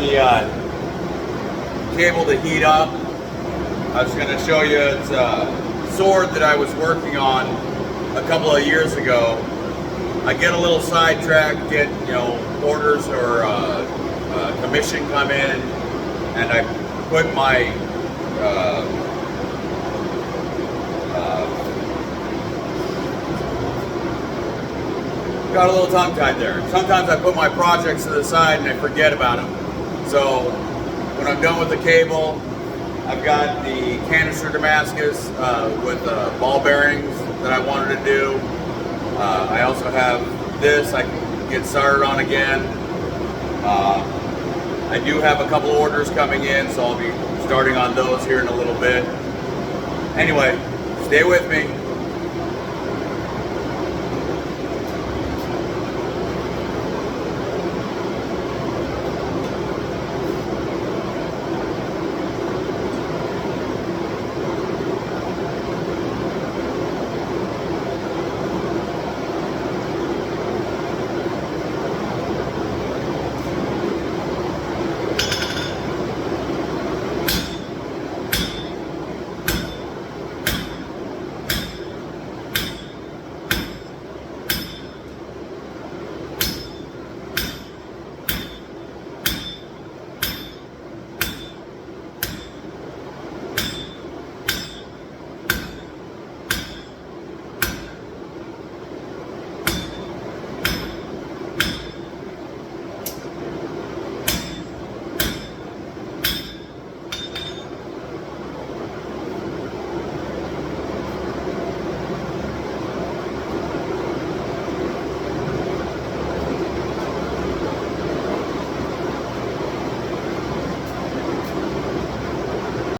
the cable to heat up. I was going to show you it's a sword that I was working on a couple of years ago. I get a little sidetracked, get orders or commission come in, and I put my got a little tongue-tied there. Sometimes I put my projects to the side and I forget about them. So when I'm done with the cable, I've got the canister Damascus with ball bearings that I wanted to do. I also have this I can get started on again. I do have a couple orders coming in, so I'll be starting on those here in a little bit. Anyway, stay with me.